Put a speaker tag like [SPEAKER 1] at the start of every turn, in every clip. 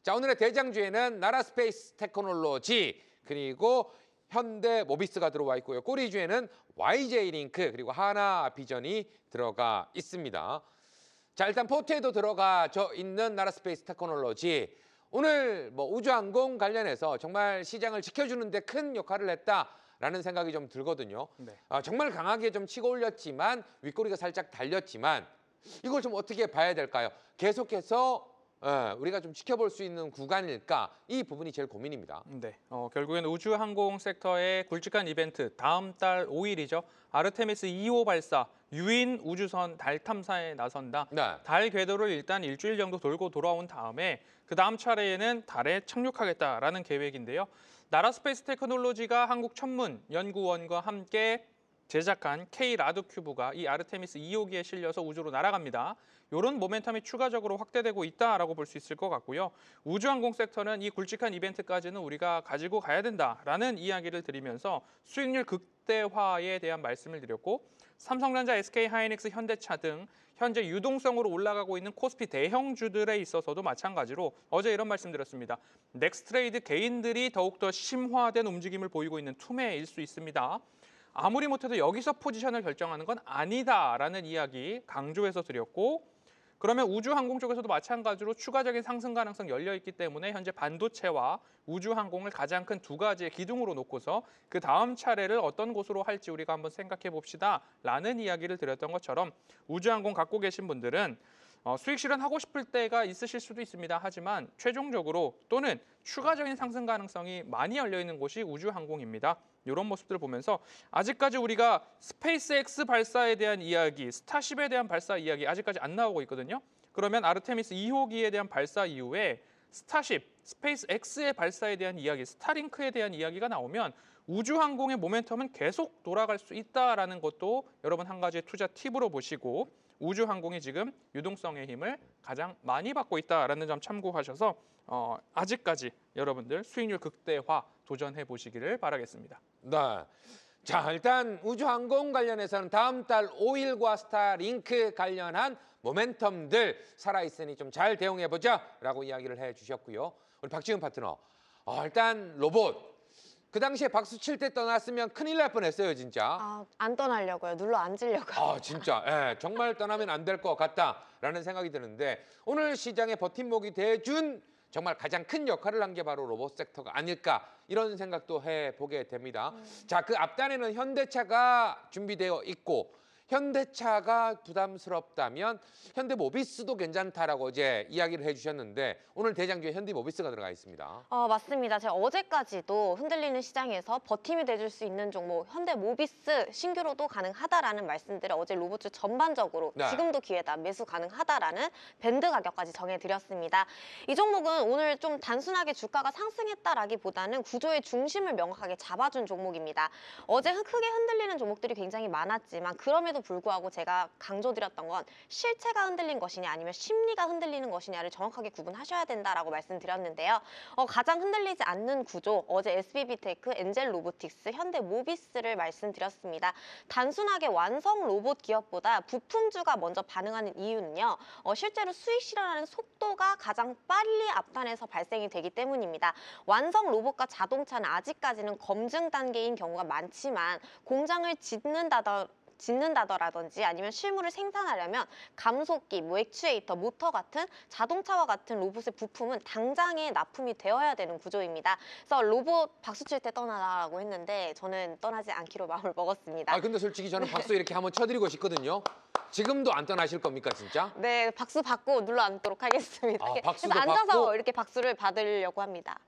[SPEAKER 1] 자, 오늘의 대장주에는 나라스페이스 테크놀로지 그리고 현대모비스가 들어와 있고요. 꼬리주에는 YJ링크 그리고 하나비전이 들어가 있습니다. 자, 일단 포트에도 들어가져 있는 나라스페이스 테크놀로지. 오늘 우주항공 관련해서 정말 시장을 지켜주는 데 큰 역할을 했다라는 생각이 좀 들거든요.
[SPEAKER 2] 네.
[SPEAKER 1] 정말 강하게 좀 치고 올렸지만 윗꼬리가 살짝 달렸지만 이걸 좀 어떻게 봐야 될까요? 계속해서 우리가 좀 지켜볼 수 있는 구간일까? 이 부분이 제일 고민입니다.
[SPEAKER 2] 네, 결국에는 우주항공 섹터의 굵직한 이벤트 다음 달 5일이죠. 아르테미스 2호 발사, 유인 우주선 달 탐사에 나선다.
[SPEAKER 1] 네.
[SPEAKER 2] 달 궤도를 일단 일주일 정도 돌고 돌아온 다음에 그 다음 차례에는 달에 착륙하겠다라는 계획인데요. 나라스페이스 테크놀로지가 한국천문연구원과 함께 제작한 K-라드큐브가 이 아르테미스 2호기에 실려서 우주로 날아갑니다. 이런 모멘텀이 추가적으로 확대되고 있다라고 볼 수 있을 것 같고요. 우주항공 섹터는 이 굵직한 이벤트까지는 우리가 가지고 가야 된다라는 이야기를 드리면서 수익률 극대화에 대한 말씀을 드렸고 삼성전자, SK하이닉스, 현대차 등 현재 유동성으로 올라가고 있는 코스피 대형주들에 있어서도 마찬가지로 어제 이런 말씀 드렸습니다. 넥스트레이드 개인들이 더욱더 심화된 움직임을 보이고 있는 투매일 수 있습니다. 아무리 못해도 여기서 포지션을 결정하는 건 아니다라는 이야기 강조해서 드렸고 그러면 우주항공 쪽에서도 마찬가지로 추가적인 상승 가능성 열려있기 때문에 현재 반도체와 우주항공을 가장 큰 두 가지의 기둥으로 놓고서 그 다음 차례를 어떤 곳으로 할지 우리가 한번 생각해 봅시다라는 이야기를 드렸던 것처럼 우주항공 갖고 계신 분들은 수익 실현하고 싶을 때가 있으실 수도 있습니다. 하지만 최종적으로 또는 추가적인 상승 가능성이 많이 열려있는 곳이 우주항공입니다. 이런 모습들을 보면서 아직까지 우리가 스페이스X 발사에 대한 이야기, 스타쉽에 대한 발사 이야기 아직까지 안 나오고 있거든요. 그러면 아르테미스 2호기에 대한 발사 이후에 스타쉽, 스페이스X의 발사에 대한 이야기, 스타링크에 대한 이야기가 나오면 우주항공의 모멘텀은 계속 돌아갈 수 있다라는 것도 여러분 한 가지의 투자 팁으로 보시고 우주항공이 지금 유동성의 힘을 가장 많이 받고 있다라는 점 참고하셔서 아직까지 여러분들 수익률 극대화 도전해 보시기를 바라겠습니다.
[SPEAKER 1] 네. 자, 일단 우주항공 관련해서는 다음 달 5일과 스타링크 관련한 모멘텀들 살아있으니 좀 잘 대응해보자라고 이야기를 해주셨고요. 우리 박지훈 파트너, 일단 로봇. 그 당시에 박수 칠 때 떠났으면 큰일 날 뻔했어요, 진짜.
[SPEAKER 3] 안 떠나려고요. 눌러 앉으려고요.
[SPEAKER 1] 진짜. 정말 떠나면 안 될 것 같다라는 생각이 드는데 오늘 시장의 버팀목이 돼준 정말 가장 큰 역할을 한 게 바로 로봇 섹터가 아닐까 이런 생각도 해보게 됩니다. 자, 그 앞단에는 현대차가 준비되어 있고 현대차가 부담스럽다면 현대모비스도 괜찮다라고 이제 이야기를 해주셨는데 오늘 대장주에 현대모비스가 들어가 있습니다.
[SPEAKER 3] 맞습니다. 제가 어제까지도 흔들리는 시장에서 버팀이 돼줄 수 있는 종목 현대모비스 신규로도 가능하다라는 말씀들을 어제 로봇주 전반적으로 지금도 기회다, 매수 가능하다라는 밴드 가격까지 정해드렸습니다. 이 종목은 오늘 좀 단순하게 주가가 상승했다라기보다는 구조의 중심을 명확하게 잡아준 종목입니다. 어제 크게 흔들리는 종목들이 굉장히 많았지만 그럼에도 불구하고 제가 강조드렸던 건 실체가 흔들린 것이냐 아니면 심리가 흔들리는 것이냐를 정확하게 구분하셔야 된다라고 말씀드렸는데요. 가장 흔들리지 않는 구조, 어제 SBB테크, 엔젤로보틱스, 현대모비스를 말씀드렸습니다. 단순하게 완성 로봇 기업보다 부품주가 먼저 반응하는 이유는요. 실제로 수익 실현하는 속도가 가장 빨리 앞단에서 발생이 되기 때문입니다. 완성 로봇과 자동차는 아직까지는 검증 단계인 경우가 많지만 공장을 짓는다더라든지 아니면 실물을 생산하려면 감속기, 액추에이터, 모터 같은 자동차와 같은 로봇의 부품은 당장에 납품이 되어야 되는 구조입니다. 그래서 로봇 박수 칠 때 떠나라고 했는데 저는 떠나지 않기로 마음을 먹었습니다.
[SPEAKER 1] 근데 솔직히 저는 박수 이렇게 한번 쳐드리고 싶거든요. 지금도 안 떠나실 겁니까, 진짜?
[SPEAKER 3] 네, 박수 받고 눌러 앉도록 하겠습니다.
[SPEAKER 1] 박수도
[SPEAKER 3] 그래서 앉아서
[SPEAKER 1] 받고?
[SPEAKER 3] 이렇게 박수를 받으려고 합니다.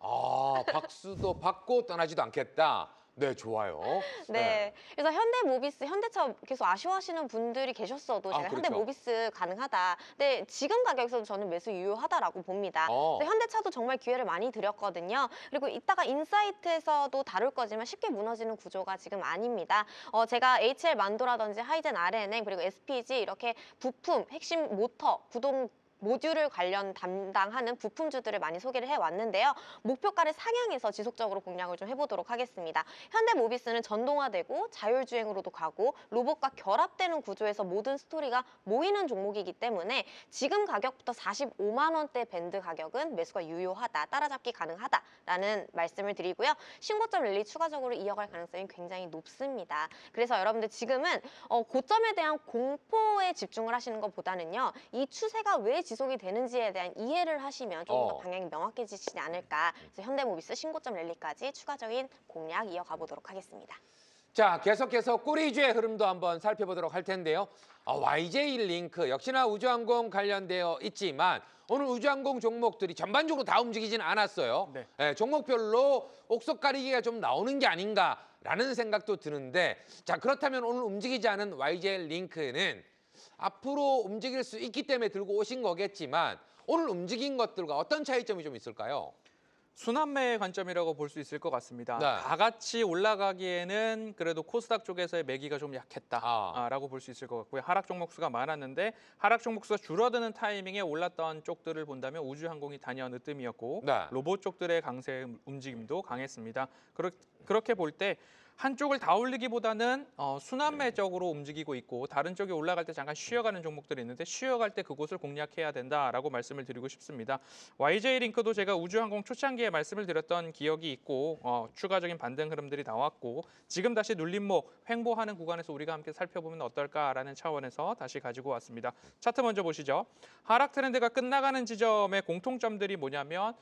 [SPEAKER 1] 박수도 받고 떠나지도 않겠다. 네, 좋아요.
[SPEAKER 3] 네, 그래서 현대모비스, 현대차 계속 아쉬워하시는 분들이 계셨어도 제가
[SPEAKER 1] 그렇죠.
[SPEAKER 3] 현대모비스 가능하다. 근데 지금 가격에서도 저는 매수 유효하다라고 봅니다. 그래서 현대차도 정말 기회를 많이 드렸거든요. 그리고 이따가 인사이트에서도 다룰 거지만 쉽게 무너지는 구조가 지금 아닙니다. 제가 HL 만도라든지 하이젠 RNM 그리고 SPG 이렇게 부품, 핵심 모터, 구동 모듈을 관련 담당하는 부품주들을 많이 소개를 해왔는데요. 목표가를 상향해서 지속적으로 공략을 좀 해보도록 하겠습니다. 현대모비스는 전동화되고 자율주행으로도 가고 로봇과 결합되는 구조에서 모든 스토리가 모이는 종목이기 때문에 지금 가격부터 45만 원대 밴드 가격은 매수가 유효하다, 따라잡기 가능하다라는 말씀을 드리고요. 신고점 랠리 추가적으로 이어갈 가능성이 굉장히 높습니다. 그래서 여러분들 지금은 고점에 대한 공포에 집중을 하시는 것보다는요. 이 추세가 왜 지속이 되는지에 대한 이해를 하시면 조금 더 방향이 명확해지시지 않을까. 그래서 현대모비스 신고점 랠리까지 추가적인 공략 이어가 보도록 하겠습니다.
[SPEAKER 1] 자, 계속해서 꼬리주의 흐름도 한번 살펴보도록 할 텐데요. YJ링크 역시나 우주항공 관련되어 있지만 오늘 우주항공 종목들이 전반적으로 다 움직이지는 않았어요.
[SPEAKER 2] 네.
[SPEAKER 1] 예, 종목별로 옥석 가리기가 좀 나오는 게 아닌가라는 생각도 드는데 자, 그렇다면 오늘 움직이지 않은 YJ링크는 앞으로 움직일 수 있기 때문에 들고 오신 거겠지만 오늘 움직인 것들과 어떤 차이점이 좀 있을까요?
[SPEAKER 2] 순환매의 관점이라고 볼 수 있을 것 같습니다.
[SPEAKER 1] 네.
[SPEAKER 2] 다 같이 올라가기에는 그래도 코스닥 쪽에서의 매기가 좀 약했다라고 볼 수 있을 것 같고요. 하락 종목 수가 많았는데 하락 종목 수가 줄어드는 타이밍에 올랐던 쪽들을 본다면 우주항공이 단연 으뜸이었고
[SPEAKER 1] 네.
[SPEAKER 2] 로봇 쪽들의 강세 움직임도 강했습니다. 그렇게 볼 때 한쪽을 다 올리기보다는 순환매적으로 움직이고 있고 다른 쪽이 올라갈 때 잠깐 쉬어가는 종목들이 있는데 쉬어갈 때 그곳을 공략해야 된다라고 말씀을 드리고 싶습니다. YJ링크도 제가 우주항공 초창기에 말씀을 드렸던 기억이 있고 추가적인 반등 흐름들이 나왔고 지금 다시 눌림목 횡보하는 구간에서 우리가 함께 살펴보면 어떨까라는 차원에서 다시 가지고 왔습니다. 차트 먼저 보시죠. 하락 트렌드가 끝나가는 지점의 공통점들이 뭐냐면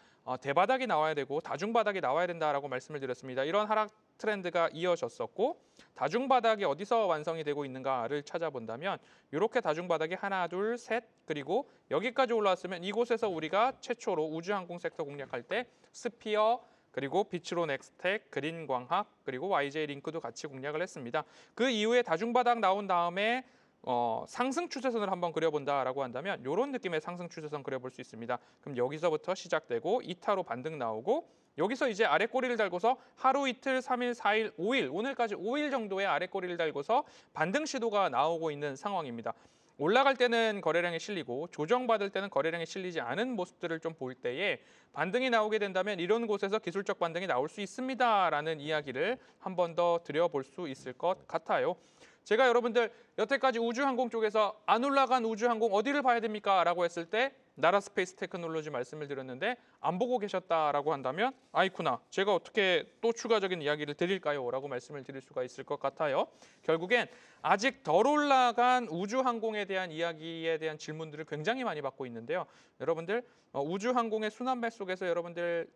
[SPEAKER 2] 대바닥이 나와야 되고 다중바닥이 나와야 된다라고 말씀을 드렸습니다. 이런 하락 트렌드가 이어졌었고 다중바닥이 어디서 완성이 되고 있는가를 찾아본다면 이렇게 다중바닥이 하나, 둘, 셋 그리고 여기까지 올라왔으면 이곳에서 우리가 최초로 우주항공 섹터 공략할 때 스피어 그리고 비츠로 넥스텍, 그린광학 그리고 YJ링크도 같이 공략을 했습니다. 그 이후에 다중바닥 나온 다음에 상승 추세선을 한번 그려본다라고 한다면 이런 느낌의 상승 추세선 그려볼 수 있습니다. 그럼 여기서부터 시작되고 2타로 반등 나오고 여기서 이제 아래 꼬리를 달고서 하루 이틀, 3일, 4일, 5일 오늘까지 5일 정도의 아래 꼬리를 달고서 반등 시도가 나오고 있는 상황입니다. 올라갈 때는 거래량이 실리고 조정받을 때는 거래량이 실리지 않은 모습들을 좀 볼 때에 반등이 나오게 된다면 이런 곳에서 기술적 반등이 나올 수 있습니다라는 이야기를 한 번 더 드려볼 수 있을 것 같아요. 제가 여러분들 여태까지 우주항공 쪽에서 안 올라간 우주항공 어디를 봐야 됩니까? 라고 했을 때 나라 스페이스 테크놀로지 말씀을 드렸는데 안 보고 계셨다라고 한다면 아이쿠나 제가 어떻게 또 추가적인 이야기를 드릴까요? 라고 말씀을 드릴 수가 있을 것 같아요. 결국엔 아직 덜 올라간 우주항공에 대한 이야기에 대한 질문들을 굉장히 많이 받고 있는데요. 여러분들 우주항공의 순환매 속에서 여러분들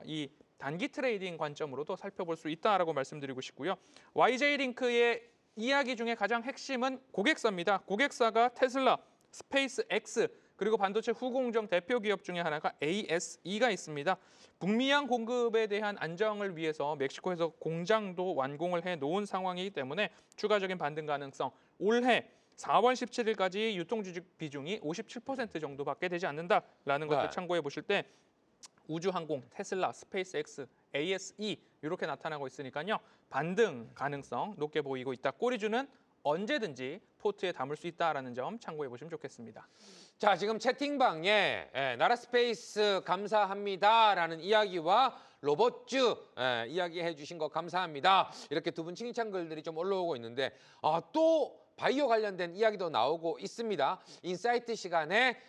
[SPEAKER 2] 이 단기 트레이딩 관점으로도 살펴볼 수 있다라고 말씀드리고 싶고요. YJ링크의 이야기 중에 가장 핵심은 고객사입니다. 고객사가 테슬라, 스페이스 X 그리고 반도체 후공정 대표 기업 중에 하나가 ASE가 있습니다. 북미양 공급에 대한 안정을 위해서 멕시코에서 공장도 완공을 해놓은 상황이기 때문에 추가적인 반등 가능성 올해 4월 17일까지 유통 비중이 57% 정도밖에 되지 않는다라는 것을 참고해 보실 때 우주항공, 테슬라, 스페이스X, ASE 이렇게 나타나고 있으니까요. 반등 가능성 높게 보이고 있다. 꼬리주는 언제든지 포트에 담을 수 있다라는 점 참고해 보시면 좋겠습니다.
[SPEAKER 1] 자, 지금 채팅방에 나라스페이스 감사합니다라는 이야기와 로봇주 이야기해 주신 거 감사합니다. 이렇게 두 분 칭찬 글들이 좀 올라오고 있는데 또 바이오 관련된 이야기도 나오고 있습니다. 인사이트 시간에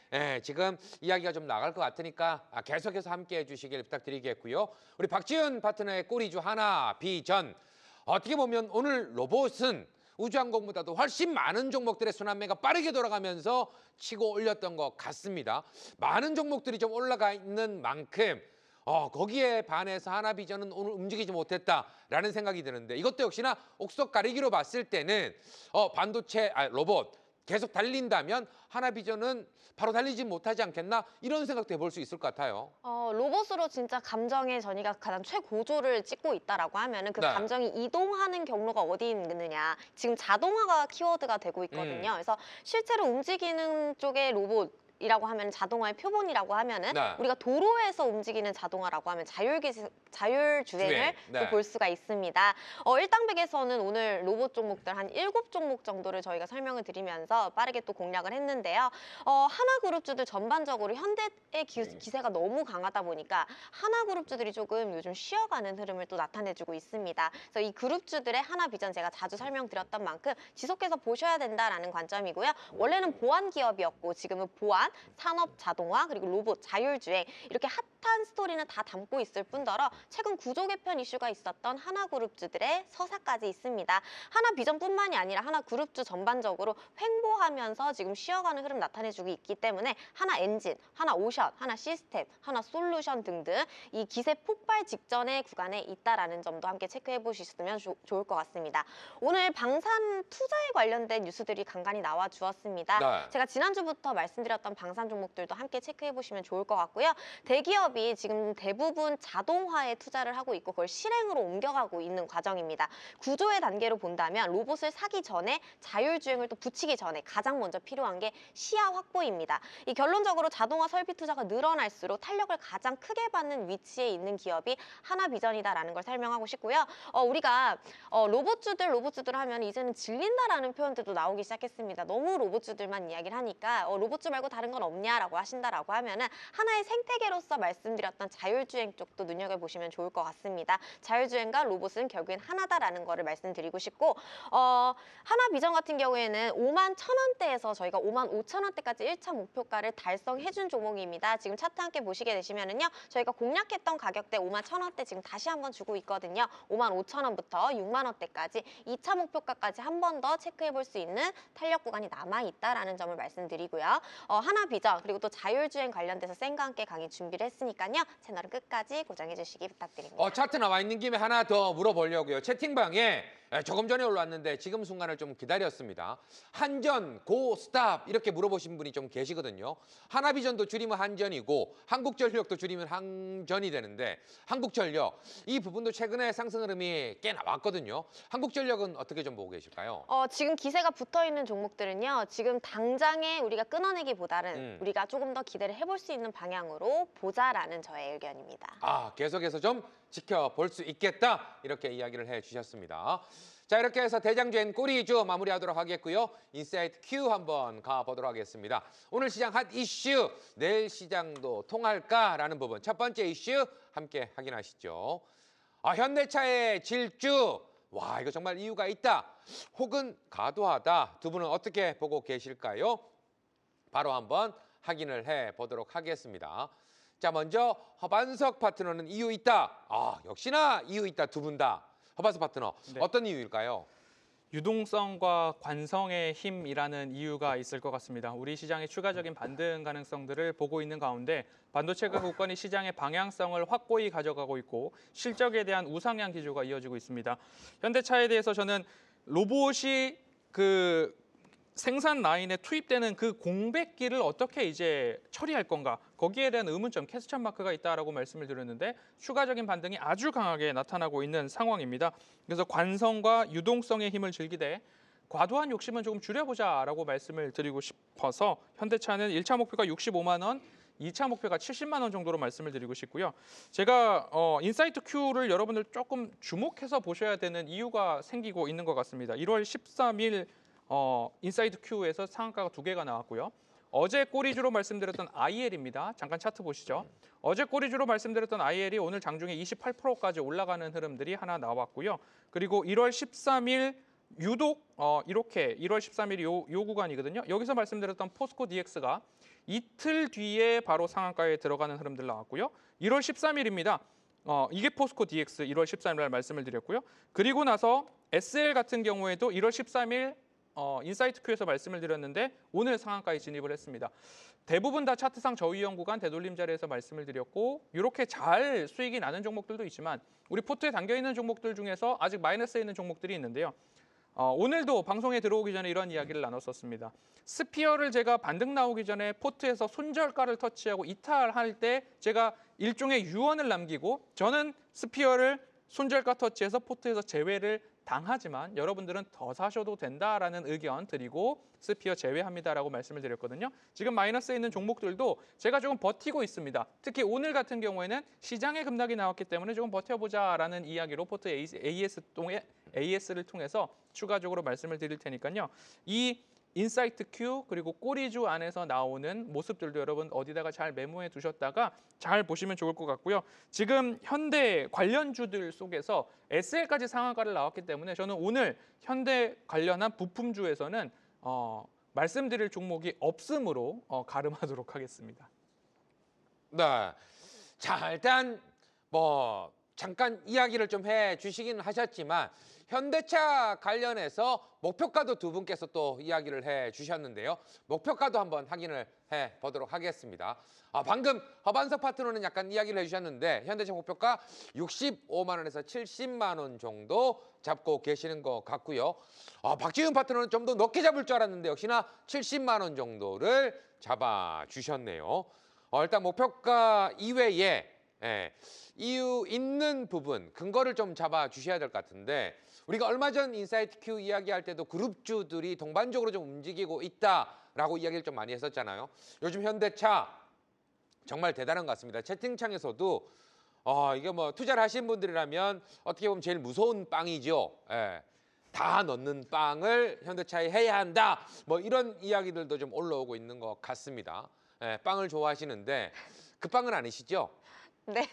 [SPEAKER 1] 지금 이야기가 좀 나갈 것 같으니까 계속해서 함께해 주시길 부탁드리겠고요. 우리 박지훈 파트너의 꼬리주 하나 비전. 어떻게 보면 오늘 로봇은 우주항공보다도 훨씬 많은 종목들의 순환매가 빠르게 돌아가면서 치고 올렸던 것 같습니다. 많은 종목들이 좀 올라가 있는 만큼 거기에 반해서 하나비전은 오늘 움직이지 못했다라는 생각이 드는데 이것도 역시나 옥석 가리기로 봤을 때는 반도체 로봇 계속 달린다면 하나비전은 바로 달리지 못하지 않겠나 이런 생각도 해볼 수 있을 것 같아요.
[SPEAKER 3] 로봇으로 진짜 감정의 전이가 가장 최고조를 찍고 있다라고 하면은 그 감정이 이동하는 경로가 어디 있느냐. 지금 자동화가 키워드가 되고 있거든요. 그래서 실제로 움직이는 쪽의 로봇 자동이라고 하면 자동화의 표본이라고 하면은
[SPEAKER 1] 네.
[SPEAKER 3] 우리가 도로에서 움직이는 자동화라고 하면 자율주행을
[SPEAKER 1] 네.
[SPEAKER 3] 또 볼 수가 있습니다. 1단백에서는 오늘 로봇 종목들 한 7종목 정도를 저희가 설명을 드리면서 빠르게 또 공략을 했는데요. 하나그룹주들 전반적으로 현대의 기세가 너무 강하다 보니까 하나그룹주들이 조금 요즘 쉬어가는 흐름을 또 나타내주고 있습니다. 그래서 이 그룹주들의 하나비전 제가 자주 설명드렸던 만큼 지속해서 보셔야 된다라는 관점이고요. 원래는 보안 기업이었고 지금은 보안, 산업 자동화, 그리고 로봇, 자율주행 이렇게 핫한 스토리는 다 담고 있을 뿐더러 최근 구조 개편 이슈가 있었던 하나그룹주들의 서사까지 있습니다. 하나비전뿐만이 아니라 하나그룹주 전반적으로 횡보하면서 지금 쉬어가는 흐름 나타내주고 있기 때문에 하나엔진, 하나오션, 하나시스템, 하나솔루션 등등 이 기세 폭발 직전의 구간에 있다라는 점도 함께 체크해 보셨으면 좋을 것 같습니다. 오늘 방산 투자에 관련된 뉴스들이 간간히 나와 주었습니다.
[SPEAKER 1] 네.
[SPEAKER 3] 제가 지난주부터 말씀드렸던 방산 종목들도 함께 체크해 보시면 좋을 것 같고요. 대기업이 지금 대부분 자동화에 투자를 하고 있고 그걸 실행으로 옮겨가고 있는 과정입니다. 구조의 단계로 본다면 로봇을 사기 전에 자율주행을 또 붙이기 전에 가장 먼저 필요한 게 시야 확보입니다. 이 결론적으로 자동화 설비 투자가 늘어날수록 탄력을 가장 크게 받는 위치에 있는 기업이 하나비전이다라는 걸 설명하고 싶고요. 우리가 로봇주들 하면 이제는 질린다라는 표현들도 나오기 시작했습니다. 너무 로봇주들만 이야기를 하니까 로봇주 말고 다른 건 없냐라고 하신다라고 하면은 하나의 생태계로서 말씀드렸던 자율주행 쪽도 눈여겨보시면 좋을 것 같습니다. 자율주행과 로봇은 결국엔 하나다라는 거를 말씀드리고 싶고 하나비전 같은 경우에는 51,000원대에서 저희가 55,000원대까지 1차 목표가를 달성해준 종목입니다. 지금 차트 함께 보시게 되시면은요. 저희가 공략했던 가격대 51,000원대 지금 다시 한번 주고 있거든요. 55,000원부터 6만원대까지 2차 목표가까지 한 번 더 체크해 볼 수 있는 탄력 구간이 남아있다라는 점을 말씀드리고요. 하나비전 그리고 또 자율주행 관련돼서 쌩과 함께 강의 준비를 했으니까요. 채널은 끝까지 고정해 주시기 부탁드립니다.
[SPEAKER 1] 차트 나와 있는 김에 하나 더 물어보려고요. 채팅방에 조금 전에 올라왔는데 지금 순간을 좀 기다렸습니다. 한전, 고, 스탑 이렇게 물어보신 분이 좀 계시거든요. 하나비전도 줄이면 한전이고 한국전력도 줄이면 항전이 되는데 한국전력 이 부분도 최근에 상승 흐름이 꽤 나왔거든요. 한국전력은 어떻게 좀 보고 계실까요?
[SPEAKER 3] 지금 기세가 붙어있는 종목들은요. 지금 당장에 우리가 끊어내기보다는 우리가 조금 더 기대를 해볼 수 있는 방향으로 보자라는 저의 의견입니다.
[SPEAKER 1] 계속해서 좀 지켜볼 수 있겠다 이렇게 이야기를 해주셨습니다. 자, 이렇게 해서 대장주엔 꼬리주 마무리하도록 하겠고요. 인사이트 Q 한번 가보도록 하겠습니다. 오늘 시장 핫 이슈, 내일 시장도 통할까라는 부분 첫 번째 이슈 함께 확인하시죠. 현대차의 질주, 와 이거 정말 이유가 있다 혹은 과도하다 두 분은 어떻게 보고 계실까요? 바로 한번 확인을 해보도록 하겠습니다. 자, 먼저 허반석 파트너는 이유 있다. 역시나 이유 있다 두 분 다. 허반석 파트너,
[SPEAKER 2] 네.
[SPEAKER 1] 어떤 이유일까요?
[SPEAKER 2] 유동성과 관성의 힘이라는 이유가 있을 것 같습니다. 우리 시장의 추가적인 반등 가능성들을 보고 있는 가운데 반도체가 굳건히 시장의 방향성을 확고히 가져가고 있고 실적에 대한 우상향 기조가 이어지고 있습니다. 현대차에 대해서 저는 로봇이 생산 라인에 투입되는 그 공백기를 어떻게 이제 처리할 건가 거기에 대한 의문점, 퀘스천 마크가 있다라고 말씀을 드렸는데 추가적인 반등이 아주 강하게 나타나고 있는 상황입니다. 그래서 관성과 유동성의 힘을 즐기되 과도한 욕심은 조금 줄여보자라고 말씀을 드리고 싶어서 현대차는 1차 목표가 65만 원, 2차 목표가 70만 원 정도로 말씀을 드리고 싶고요. 제가 인사이트 Q를 여러분들 조금 주목해서 보셔야 되는 이유가 생기고 있는 것 같습니다. 1월 13일 인사이드 Q에서 상한가가 2개가 나왔고요. 어제 꼬리주로 말씀드렸던 IL입니다. 잠깐 차트 보시죠. 어제 꼬리주로 말씀드렸던 IL이 오늘 장중에 28%까지 올라가는 흐름들이 하나 나왔고요. 그리고 1월 13일 유독 이렇게 1월 13일이 요 구간이거든요. 여기서 말씀드렸던 포스코 DX가 이틀 뒤에 바로 상한가에 들어가는 흐름들 나왔고요. 1월 13일입니다. 이게 포스코 DX 1월 13일 날 말씀을 드렸고요. 그리고 나서 SL 같은 경우에도 1월 13일 인사이트 Q에서 말씀을 드렸는데 오늘 상한가에 진입을 했습니다. 대부분 다 차트상 저위험 구간 되돌림 자리에서 말씀을 드렸고 이렇게 잘 수익이 나는 종목들도 있지만 우리 포트에 담겨있는 종목들 중에서 아직 마이너스에 있는 종목들이 있는데요. 오늘도 방송에 들어오기 전에 이런 이야기를 나눴었습니다. 스피어를 제가 반등 나오기 전에 포트에서 손절가를 터치하고 이탈할 때 제가 일종의 유언을 남기고 저는 스피어를 손절가 터치해서 포트에서 제외를 당하지만 여러분들은 더 사셔도 된다라는 의견 드리고 스피어 제외합니다라고 말씀을 드렸거든요. 지금 마이너스에 있는 종목들도 제가 조금 버티고 있습니다. 특히 오늘 같은 경우에는 시장의 급락이 나왔기 때문에 조금 버텨보자라는 이야기로 포트 AS를 통해서 추가적으로 말씀을 드릴 테니까요. 이 인사이트 Q 그리고 꼬리주 안에서 나오는 모습들도 여러분 어디다가 잘 메모해 두셨다가 잘 보시면 좋을 것 같고요. 지금 현대 관련주들 속에서 SL까지 상한가를 나왔기 때문에 저는 오늘 현대 관련한 부품주에서는 말씀드릴 종목이 없음으로 가름하도록 하겠습니다.
[SPEAKER 1] 네. 자, 일단 뭐 잠깐 이야기를 좀 해주시긴 하셨지만 현대차 관련해서 목표가도 두 분께서 또 이야기를 해주셨는데요. 목표가도 한번 확인을 해보도록 하겠습니다. 방금 허반석 파트너는 약간 이야기를 해주셨는데 현대차 목표가 65만 원에서 70만 원 정도 잡고 계시는 것 같고요. 박지훈 파트너는 좀 더 높게 잡을 줄 알았는데 역시나 70만 원 정도를 잡아주셨네요. 일단 목표가 이외에 이유 있는 부분, 근거를 좀 잡아주셔야 될 것 같은데 우리가 얼마 전 인사이트 Q 이야기할 때도 그룹주들이 동반적으로 좀 움직이고 있다라고 이야기를 좀 많이 했었잖아요. 요즘 현대차 정말 대단한 것 같습니다. 채팅창에서도 이게 뭐 투자를 하신 분들이라면 어떻게 보면 제일 무서운 빵이죠. 다 넣는 빵을 현대차에 해야 한다. 뭐 이런 이야기들도 좀 올라오고 있는 것 같습니다. 빵을 좋아하시는데 그 빵은 아니시죠?
[SPEAKER 3] 네.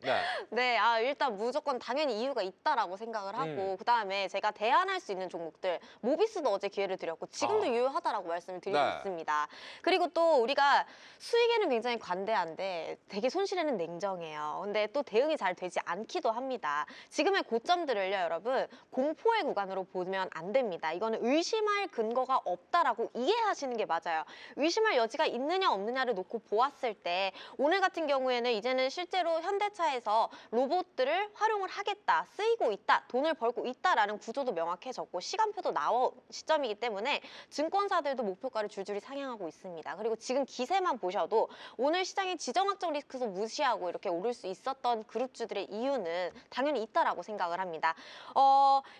[SPEAKER 1] 네.
[SPEAKER 3] 네, 일단 무조건 당연히 이유가 있다라고 생각을 하고 그다음에 제가 대안할 수 있는 종목들 모비스도 어제 기회를 드렸고 지금도 유효하다라고 말씀을 드리고
[SPEAKER 1] 네.
[SPEAKER 3] 있습니다. 그리고 또 우리가 수익에는 굉장히 관대한데 되게 손실에는 냉정해요. 근데 또 대응이 잘 되지 않기도 합니다. 지금의 고점들을요, 여러분 공포의 구간으로 보면 안 됩니다. 이거는 의심할 근거가 없다라고 이해하시는 게 맞아요. 의심할 여지가 있느냐 없느냐를 놓고 보았을 때 오늘 같은 경우에는 이제는 실제로 현대차에서 로봇들을 활용을 하겠다, 쓰이고 있다, 돈을 벌고 있다라는 구조도 명확해졌고 시간표도 나온 시점이기 때문에 증권사들도 목표가를 줄줄이 상향하고 있습니다. 그리고 지금 기세만 보셔도 오늘 시장의 지정학적 리스크도 무시하고 이렇게 오를 수 있었던 그룹주들의 이유는 당연히 있다라고 생각을 합니다.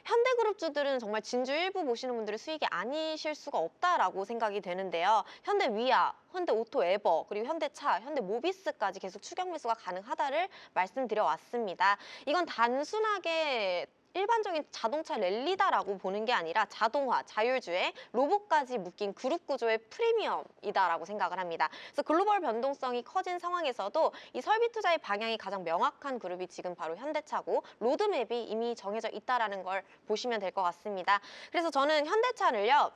[SPEAKER 3] 현대그룹주들은 정말 진주 일부 보시는 분들은 수익이 아니실 수가 없다라고 생각이 되는데요. 현대위아, 현대오토에버, 그리고 현대차, 현대모비스까지 계속 추격 매수가 가능하다를 말씀드려 왔습니다. 이건 단순하게 일반적인 자동차 랠리다라고 보는 게 아니라 자동화, 자율주행, 로봇까지 묶인 그룹 구조의 프리미엄이다라고 생각을 합니다. 그래서 글로벌 변동성이 커진 상황에서도 이 설비 투자의 방향이 가장 명확한 그룹이 지금 바로 현대차고 로드맵이 이미 정해져 있다라는 걸 보시면 될 것 같습니다. 그래서 저는 현대차를요,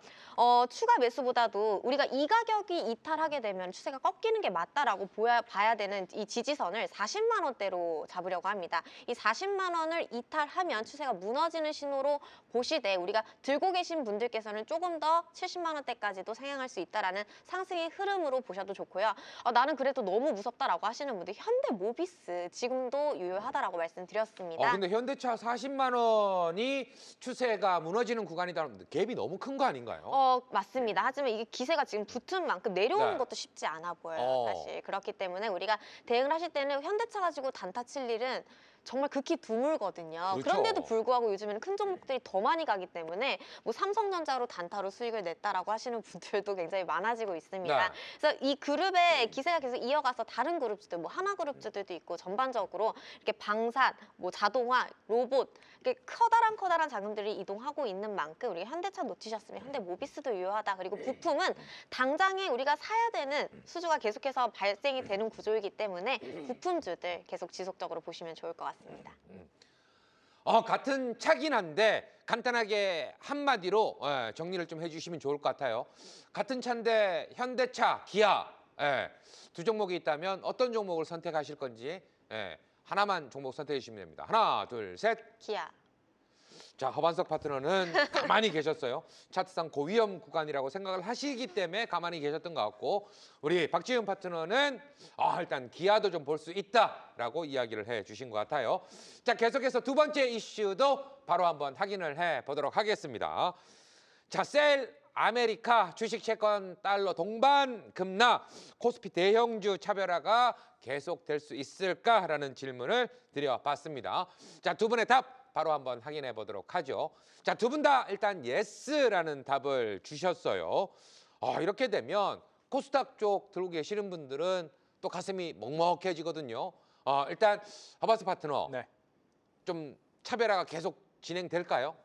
[SPEAKER 3] 추가 매수보다도 우리가 이 가격이 이탈하게 되면 추세가 꺾이는 게 맞다라고 봐야 되는 이 지지선을 40만 원대로 잡으려고 합니다. 이 40만 원을 이탈하면 추세가 무너지는 신호로 보시되 우리가 들고 계신 분들께서는 조금 더 70만 원대까지도 상향할 수 있다라는 상승의 흐름으로 보셔도 좋고요. 나는 그래도 너무 무섭다라고 하시는 분들 현대모비스 지금도 유효하다라고 말씀드렸습니다.
[SPEAKER 1] 근데 현대차 40만 원이 추세가 무너지는 구간이다. 갭이 너무 큰 거 아닌가요?
[SPEAKER 3] 맞습니다. 하지만 이게 기세가 지금 붙은 만큼 내려오는
[SPEAKER 1] 네.
[SPEAKER 3] 것도 쉽지 않아 보여요, 사실. 그렇기 때문에 우리가 대응을 하실 때는 현대차 가지고 단타 칠 일은 정말 극히 드물거든요.
[SPEAKER 1] 그렇죠.
[SPEAKER 3] 그런데도 불구하고 요즘에는 큰 종목들이 더 많이 가기 때문에 뭐 삼성전자로 단타로 수익을 냈다라고 하시는 분들도 굉장히 많아지고 있습니다.
[SPEAKER 1] 네.
[SPEAKER 3] 그래서 이 그룹의 기세가 계속 이어가서 다른 그룹주들, 뭐 하나그룹주들도 있고 전반적으로 이렇게 방산, 뭐 자동화, 로봇 이렇게 커다란 자금들이 이동하고 있는 만큼 우리가 현대차 놓치셨으면 현대모비스도 유효하다. 그리고 부품은 당장에 우리가 사야 되는 수주가 계속해서 발생이 되는 구조이기 때문에 부품주들 계속 지속적으로 보시면 좋을 것 같습니다.
[SPEAKER 1] 같은 차긴 한데 간단하게 한마디로 정리를 좀 해주시면 좋을 것 같아요. 같은 차인데 현대차, 기아 두 종목이 있다면 어떤 종목을 선택하실 건지 하나만 종목 선택해 주시면 됩니다. 하나, 둘, 셋.
[SPEAKER 3] 기아.
[SPEAKER 1] 자, 허반석 파트너는 가만히 계셨어요. 차트상 고위험 구간이라고 생각을 하시기 때문에 가만히 계셨던 것 같고 우리 박지훈 파트너는 일단 기아도 좀 볼 수 있다라고 이야기를 해주신 것 같아요. 자, 계속해서 두 번째 이슈도 바로 한번 확인을 해보도록 하겠습니다. 자, 셀 아메리카 주식 채권 달러 동반 급락 코스피 대형주 차별화가 계속될 수 있을까라는 질문을 드려봤습니다. 자, 두 분의 답 바로 한번 확인해 보도록 하죠. 자, 두 분 다 일단 예스라는 답을 주셨어요. 이렇게 되면 코스닥 쪽 들고 계시는 분들은 또 가슴이 먹먹해지거든요. 일단 허바스 파트너,
[SPEAKER 2] 네.
[SPEAKER 1] 좀 차별화가 계속 진행될까요?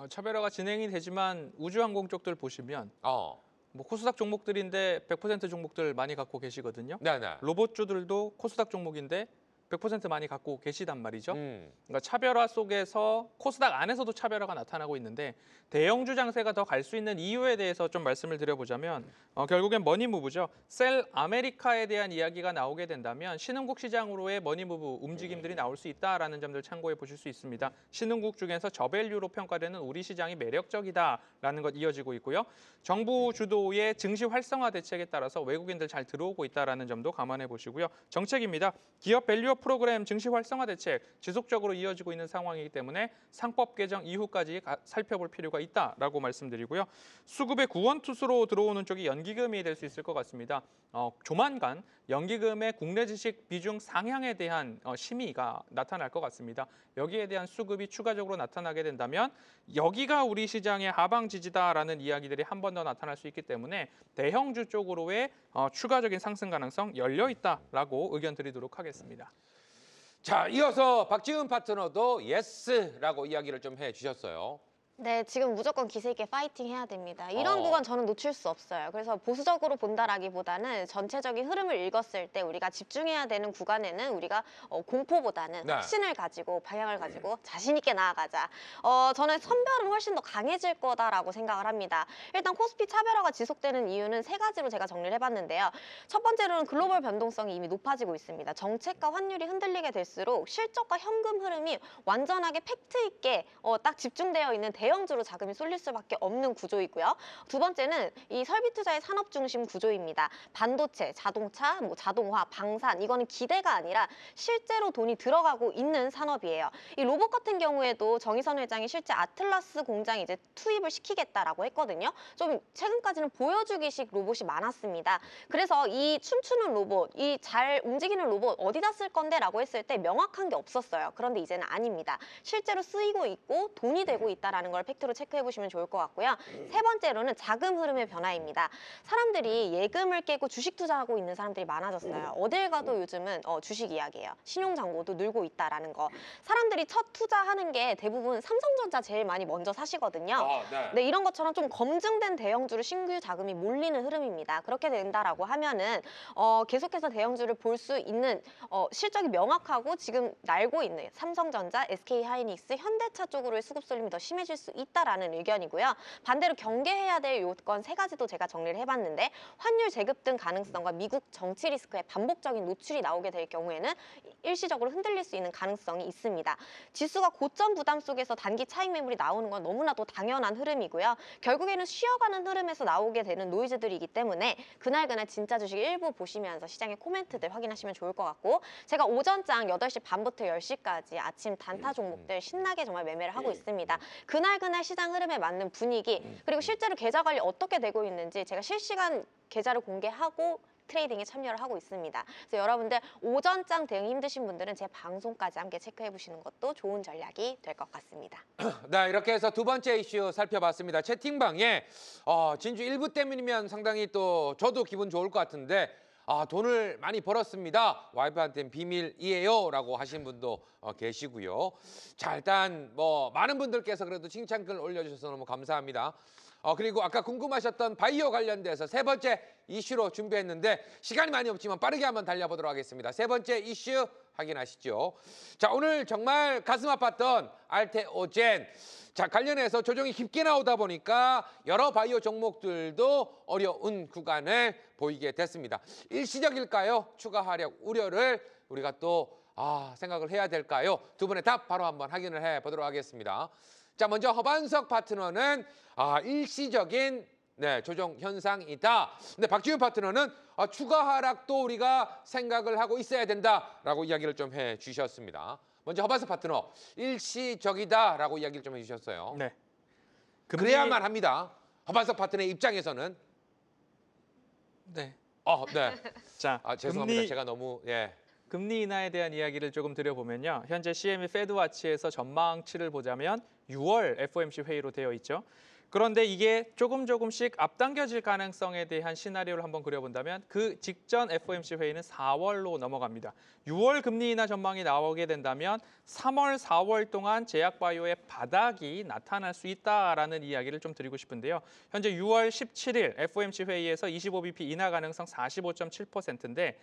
[SPEAKER 2] 차별화가 진행이 되지만 우주항공 쪽들 보시면 뭐 코스닥 종목들인데 100% 종목들 많이 갖고 계시거든요.
[SPEAKER 1] 네네.
[SPEAKER 2] 로봇주들도 코스닥 종목인데 100% 많이 갖고 계시단 말이죠.
[SPEAKER 1] 음.
[SPEAKER 2] 그러니까 차별화 속에서 코스닥 안에서도 차별화가 나타나고 있는데 대형주 장세가 더 갈 수 있는 이유에 대해서 좀 말씀을 드려보자면 결국엔 머니무브죠. 셀 아메리카에 대한 이야기가 나오게 된다면 신흥국 시장으로의 머니무브 움직임들이 나올 수 있다라는 점들 참고해 보실 수 있습니다. 신흥국 중에서 저밸류로 평가되는 우리 시장이 매력적이다라는 것 이어지고 있고요. 정부 주도의 증시 활성화 대책에 따라서 외국인들 잘 들어오고 있다라는 점도 감안해 보시고요. 정책입니다. 기업 밸류업 프로그램 증시 활성화 대책 지속적으로 이어지고 있는 상황이기 때문에 상법 개정 이후까지 살펴볼 필요가 있다라고 말씀드리고요. 수급의 구원투수로 들어오는 쪽이 연기금이 될 수 있을 것 같습니다. 조만간 연기금의 국내 지식 비중 상향에 대한 심의가 나타날 것 같습니다. 여기에 대한 수급이 추가적으로 나타나게 된다면 여기가 우리 시장의 하방 지지다라는 이야기들이 한 번 더 나타날 수 있기 때문에 대형주 쪽으로의 추가적인 상승 가능성 열려 있다라고 의견 드리도록 하겠습니다.
[SPEAKER 1] 자, 이어서 박지은 파트너도 예스라고 이야기를 좀 해주셨어요.
[SPEAKER 3] 네, 지금 무조건 기세 있게 파이팅 해야 됩니다. 이런 구간 저는 놓칠 수 없어요. 그래서 보수적으로 본다라기보다는 전체적인 흐름을 읽었을 때 우리가 집중해야 되는 구간에는 우리가 공포보다는
[SPEAKER 1] 네.
[SPEAKER 3] 확신을 가지고 방향을 가지고 자신 있게 나아가자. 저는 선별은 훨씬 더 강해질 거다라고 생각을 합니다. 일단 코스피 차별화가 지속되는 이유는 세 가지로 제가 정리를 해봤는데요. 첫 번째로는 글로벌 변동성이 이미 높아지고 있습니다. 정책과 환율이 흔들리게 될수록 실적과 현금 흐름이 완전하게 팩트 있게 딱 집중되어 있는 대형주로 자금이 쏠릴 수밖에 없는 구조이고요. 두 번째는 이 설비 투자의 산업 중심 구조입니다. 반도체, 자동차, 자동화, 방산 이거는 기대가 아니라 실제로 돈이 들어가고 있는 산업이에요. 이 로봇 같은 경우에도 정의선 회장이 실제 아틀라스 공장 이제 투입을 시키겠다라고 했거든요. 좀 최근까지는 보여주기식 로봇이 많았습니다. 그래서 이 춤추는 로봇, 이 잘 움직이는 로봇 어디다 쓸 건데라고 했을 때 명확한 게 없었어요. 그런데 이제는 아닙니다. 실제로 쓰이고 있고 돈이 되고 있다라는 걸 팩트로 체크해 보시면 좋을 것 같고요. 세 번째로는 자금 흐름의 변화입니다. 사람들이 예금을 깨고 주식 투자하고 있는 사람들이 많아졌어요. 어딜 가도 요즘은 주식 이야기예요. 신용잔고도 늘고 있다라는 거. 사람들이 첫 투자하는 게 대부분 삼성전자 제일 많이 먼저 사시거든요. 네, 이런 것처럼 좀 검증된 대형주로 신규 자금이 몰리는 흐름입니다. 그렇게 된다라고 하면은 계속해서 대형주를 볼 수 있는 실적이 명확하고 지금 날고 있는 삼성전자, SK하이닉스, 현대차 쪽으로의 수급 쏠림이 더 심해질 수 있다라는 의견이고요. 반대로 경계해야 될 요건 세 가지도 제가 정리를 해봤는데 환율 재급등 가능성과 미국 정치 리스크의 반복적인 노출이 나오게 될 경우에는 일시적으로 흔들릴 수 있는 가능성이 있습니다. 지수가 고점 부담 속에서 단기 차익 매물이 나오는 건 너무나도 당연한 흐름이고요. 결국에는 쉬어가는 흐름에서 나오게 되는 노이즈들이기 때문에 그날그날 진짜 주식 일부 보시면서 시장의 코멘트들 확인하시면 좋을 것 같고 제가 오전장 8시 반부터 10시까지 아침 단타 종목들 신나게 정말 매매를 하고 있습니다. 그날 시장 흐름에 맞는 분위기 그리고 실제로 계좌 관리 어떻게 되고 있는지 제가 실시간 계좌를 공개하고 트레이딩에 참여를 하고 있습니다. 그래서 여러분들 오전장 대응 힘드신 분들은 제 방송까지 함께 체크해 보시는 것도 좋은 전략이 될 것 같습니다.
[SPEAKER 1] 네, 이렇게 해서 두 번째 이슈 살펴봤습니다. 채팅방에 진주 1부 때문이면 상당히 또 저도 기분 좋을 것 같은데 돈을 많이 벌었습니다. 와이프한테는 비밀이에요 라고 하신 분도 계시고요. 자, 일단 뭐 많은 분들께서 그래도 칭찬글 올려주셔서 너무 감사합니다. 그리고 아까 궁금하셨던 바이오 관련돼서 세 번째 이슈로 준비했는데 시간이 많이 없지만 빠르게 한번 달려보도록 하겠습니다. 세 번째 이슈 확인하시죠. 자, 오늘 정말 가슴 아팠던 알테오젠. 자, 관련해서 조정이 깊게 나오다 보니까 여러 바이오 종목들도 어려운 구간을 보이게 됐습니다. 일시적일까요? 추가 하락 우려를 우리가 또 생각을 해야 될까요? 두 분의 답 바로 한번 확인을 해보도록 하겠습니다. 자, 먼저 허반석 파트너는 일시적인 조정 현상이다. 근데 박지훈 파트너는 추가 하락도 우리가 생각을 하고 있어야 된다라고 이야기를 좀 해주셨습니다. 먼저 허반석 파트너 일시적이다라고 이야기를 좀 해주셨어요.
[SPEAKER 2] 네.
[SPEAKER 1] 그래야만 합니다. 허반석 파트너의 입장에서는
[SPEAKER 2] 네.
[SPEAKER 1] 네.
[SPEAKER 2] 자,
[SPEAKER 1] 죄송합니다. 제가 너무
[SPEAKER 2] 금리 인하에 대한 이야기를 조금 드려보면요. 현재 CME 페드와치에서 전망치를 보자면 6월 FOMC 회의로 되어 있죠. 그런데 이게 조금씩 앞당겨질 가능성에 대한 시나리오를 한번 그려본다면 그 직전 FOMC 회의는 4월로 넘어갑니다. 6월 금리 인하 전망이 나오게 된다면 3월, 4월 동안 제약바이오의 바닥이 나타날 수 있다라는 이야기를 좀 드리고 싶은데요. 현재 6월 17일 FOMC 회의에서 25bp 인하 가능성 45.7%인데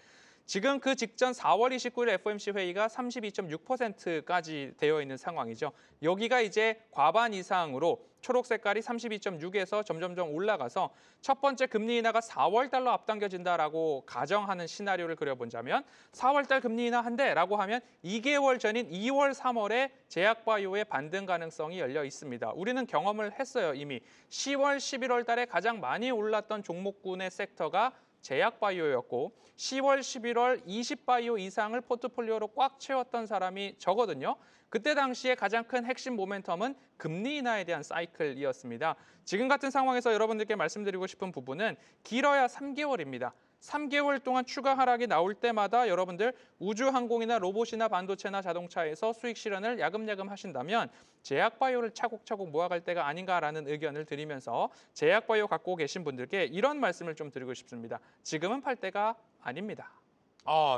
[SPEAKER 2] 지금 그 직전 4월 29일 FOMC 회의가 32.6%까지 되어 있는 상황이죠. 여기가 이제 과반 이상으로 초록 색깔이 32.6에서 점점점 올라가서 첫 번째 금리 인하가 4월 달로 앞당겨진다라고 가정하는 시나리오를 그려본다면 4월 달 금리 인하 한대라고 하면 2개월 전인 2월, 3월에 제약바이오의 반등 가능성이 열려 있습니다. 우리는 경험을 했어요, 이미. 10월, 11월 달에 가장 많이 올랐던 종목군의 섹터가 제약바이오였고 10월, 11월 20바이오 이상을 포트폴리오로 꽉 채웠던 사람이 저거든요. 그때 당시에 가장 큰 핵심 모멘텀은 금리 인하에 대한 사이클이었습니다. 지금 같은 상황에서 여러분들께 말씀드리고 싶은 부분은 길어야 3개월입니다. 3개월 동안 추가 하락이 나올 때마다 여러분들 우주항공이나 로봇이나 반도체나 자동차에서 수익 실현을 야금야금 하신다면 제약바이오를 차곡차곡 모아갈 때가 아닌가라는 의견을 드리면서 제약바이오 갖고 계신 분들께 이런 말씀을 좀 드리고 싶습니다. 지금은 팔 때가 아닙니다.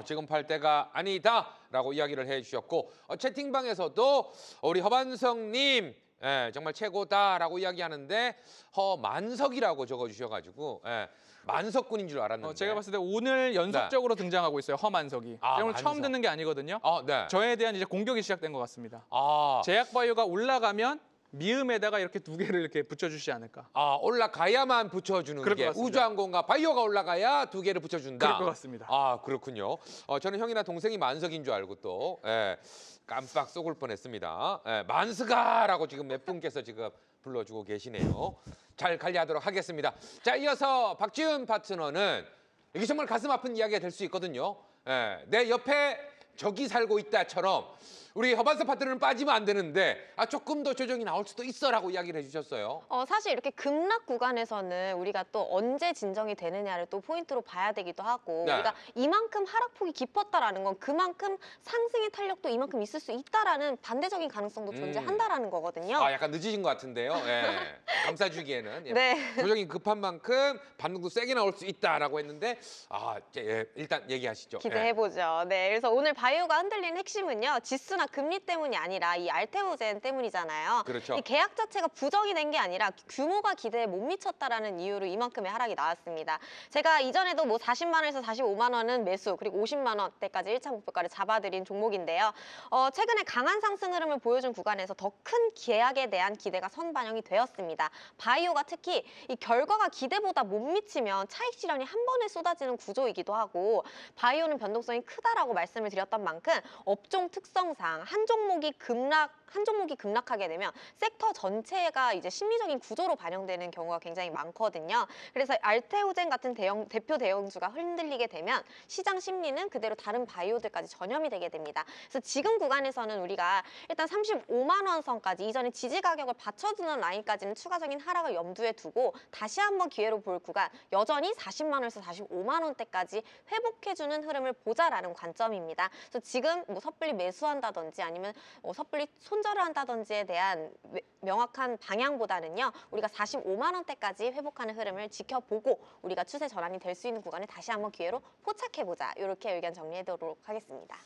[SPEAKER 1] 지금 팔 때가 아니다라고 이야기를 해주셨고 채팅방에서도 우리 허반성님 정말 최고다라고 이야기하는데 허만석이라고 적어주셔가지고 만석군인 줄 알았는데
[SPEAKER 2] 제가 봤을 때 오늘 연속적으로 등장하고 있어요. 허만석이. 오늘
[SPEAKER 1] 만석.
[SPEAKER 2] 처음 듣는 게 아니거든요.
[SPEAKER 1] 네.
[SPEAKER 2] 저에 대한 이제 공격이 시작된 것 같습니다.
[SPEAKER 1] 아,
[SPEAKER 2] 제약바이오가 올라가면 미음에다가 이렇게 두 개를 이렇게 붙여주시지 않을까.
[SPEAKER 1] 올라가야만 붙여주는
[SPEAKER 2] 그럴
[SPEAKER 1] 게
[SPEAKER 2] 것 같습니다.
[SPEAKER 1] 우주항공과 바이오가 올라가야 두 개를 붙여준다.
[SPEAKER 2] 그럴 것 같습니다.
[SPEAKER 1] 그렇군요. 저는 형이나 동생이 만석인 줄 알고 또 깜빡 속을 뻔했습니다. 만스가라고 지금 몇 분께서 지금 불러주고 계시네요. 잘 관리하도록 하겠습니다. 자, 이어서 박지훈 파트너는 이게 정말 가슴 아픈 이야기가 될 수 있거든요. 내 옆에 적이 살고 있다처럼 우리 허반석 파트너는 빠지면 안 되는데 조금 더 조정이 나올 수도 있어라고 이야기를 해주셨어요.
[SPEAKER 3] 사실 이렇게 급락 구간에서는 우리가 또 언제 진정이 되느냐를 또 포인트로 봐야 되기도 하고
[SPEAKER 1] 네.
[SPEAKER 3] 우리가 이만큼 하락폭이 깊었다라는 건 그만큼 상승의 탄력도 이만큼 있을 수 있다라는 반대적인 가능성도 존재한다라는 거거든요.
[SPEAKER 1] 약간 늦으신 것 같은데요. 감싸주기에는
[SPEAKER 3] 네.
[SPEAKER 1] 조정이 급한 만큼 반등도 세게 나올 수 있다라고 했는데 일단 얘기하시죠.
[SPEAKER 3] 기대해보죠. 네, 그래서 오늘 바이오가 흔들리는 핵심은요. 지수나 금리 때문이 아니라 이 알테오젠 때문이잖아요.
[SPEAKER 1] 그렇죠.
[SPEAKER 3] 이 계약 자체가 부정이 된 게 아니라 규모가 기대에 못 미쳤다라는 이유로 이만큼의 하락이 나왔습니다. 제가 이전에도 뭐 40만 원에서 45만 원은 매수 그리고 50만 원대까지 1차 목표가를 잡아드린 종목인데요. 최근에 강한 상승 흐름을 보여준 구간에서 더 큰 계약에 대한 기대가 선반영이 되었습니다. 바이오가 특히 이 결과가 기대보다 못 미치면 차익 실현이 한 번에 쏟아지는 구조이기도 하고 바이오는 변동성이 크다라고 말씀을 드렸던 만큼 업종 특성상 한 종목이 급락하게 되면 섹터 전체가 이제 심리적인 구조로 반영되는 경우가 굉장히 많거든요. 그래서 알테오젠 같은 대표 대형주가 흔들리게 되면 시장 심리는 그대로 다른 바이오들까지 전염이 되게 됩니다. 그래서 지금 구간에서는 우리가 일단 35만 원 선까지 이전에 지지 가격을 받쳐주는 라인까지는 추가적인 하락을 염두에 두고 다시 한번 기회로 볼 구간 여전히 40만 원에서 45만 원대까지 회복해주는 흐름을 보자라는 관점입니다. 그래서 지금 뭐 섣불리 매수한다든지 아니면 섣불리 손절을 한다든지에 대한 명확한 방향보다는요. 우리가 45만 원대까지 회복하는 흐름을 지켜보고 우리가 추세 전환이 될 수 있는 구간에 다시 한번 기회로 포착해보자. 이렇게 의견 정리해보도록 하겠습니다.